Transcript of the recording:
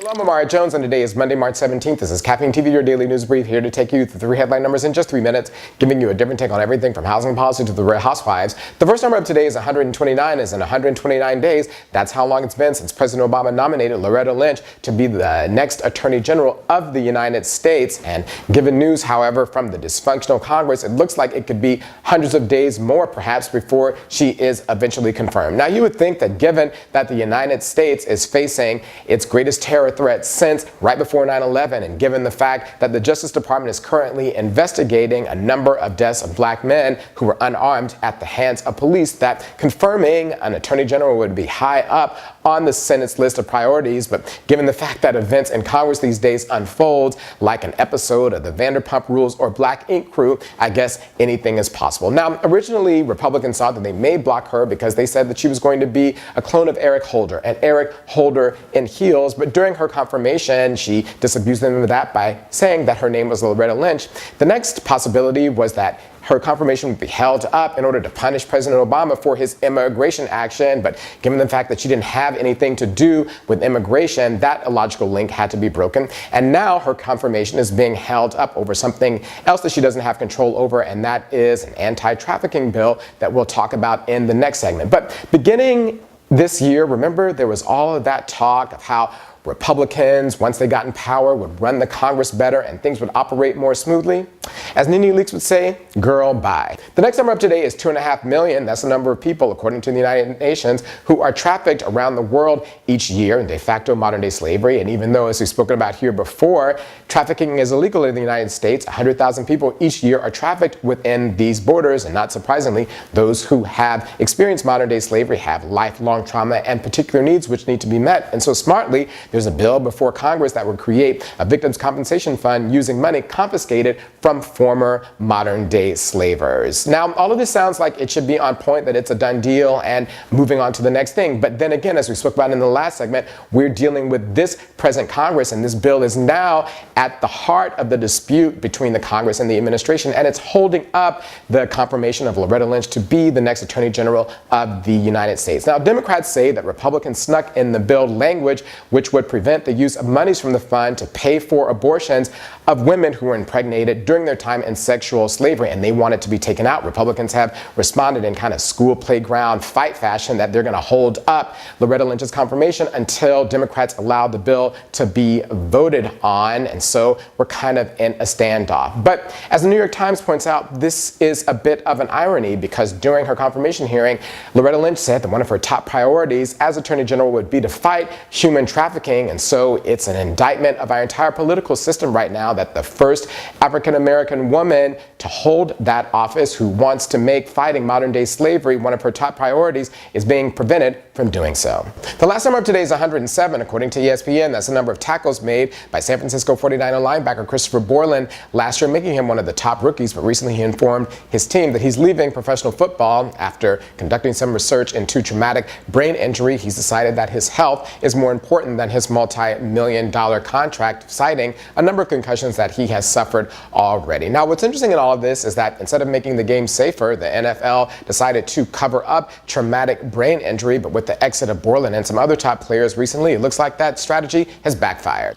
I'm Amari Jones, and today is Monday, March 17th. This is Caffeine TV, your daily news brief, here to take you through 3 headline numbers in just 3 minutes, giving you a different take on everything from housing policy to the Real Housewives. The first number of today is 129, as in 129 days. That's how long it's been since President Obama nominated Loretta Lynch to be the next Attorney General of the United States. And given news, however, from the dysfunctional Congress, it looks like it could be hundreds of days more, perhaps, before she is eventually confirmed. Now, you would think that given that the United States is facing its greatest terror threat since right before 9/11, and given the fact that the Justice Department is currently investigating a number of deaths of black men who were unarmed at the hands of police, that confirming an Attorney General would be high up on the Senate's list of priorities. But given the fact that events in Congress these days unfold like an episode of the Vanderpump Rules or Black Ink Crew, I guess anything is possible. Now, originally, Republicans thought that they may block her because they said that she was going to be a clone of Eric Holder, and Eric Holder in heels. But during her confirmation, she disabused them of that by saying that her name was Loretta Lynch. The next possibility was that her confirmation would be held up in order to punish President Obama for his immigration action. But given the fact that she didn't have anything to do with immigration, that illogical link had to be broken. And now her confirmation is being held up over something else that she doesn't have control over, and that is an anti-trafficking bill that we'll talk about in the next segment. But beginning this year, remember, there was all of that talk of how Republicans, once they got in power, would run the Congress better and things would operate more smoothly. As Nene Leakes would say, girl, bye. The next number up today is 2.5 million. That's the number of people, according to the United Nations, who are trafficked around the world each year in de facto modern-day slavery. And even though, as we've spoken about here before, trafficking is illegal in the United States, 100,000 people each year are trafficked within these borders. And not surprisingly, those who have experienced modern-day slavery have lifelong trauma and particular needs which need to be met. And so smartly, there's a bill before Congress that would create a victims' compensation fund using money confiscated from former modern-day slavers. Now, all of this sounds like it should be on point, that it's a done deal and moving on to the next thing. But then again, as we spoke about in the last segment, we're dealing with this present Congress, and this bill is now at the heart of the dispute between the Congress and the administration, and it's holding up the confirmation of Loretta Lynch to be the next Attorney General of the United States. Now, Democrats say that Republicans snuck in the bill language which would prevent the use of monies from the fund to pay for abortions of women who were impregnated during their time in sexual slavery, and they want it to be taken out. Republicans have responded in kind of school playground fight fashion that they're going to hold up Loretta Lynch's confirmation until Democrats allow the bill to be voted on, and so we're kind of in a standoff. But as the New York Times points out, this is a bit of an irony, because during her confirmation hearing, Loretta Lynch said that one of her top priorities as Attorney General would be to fight human trafficking, and so it's an indictment of our entire political system right now that the first African-American woman to hold that office, who wants to make fighting modern-day slavery one of her top priorities, is being prevented from doing so. The last number of today is 107, according to ESPN. That's the number of tackles made by San Francisco 49er linebacker Chris Borland last year, making him one of the top rookies. But recently he informed his team that he's leaving professional football after conducting some research into traumatic brain injury. He's decided that his health is more important than his multi-million-dollar contract, citing a number of concussions that he has suffered already. Now, what's interesting in all of this is that instead of making the game safer, the NFL decided to cover up traumatic brain injury. But with the exit of Borland and some other top players recently, it looks like that strategy has backfired.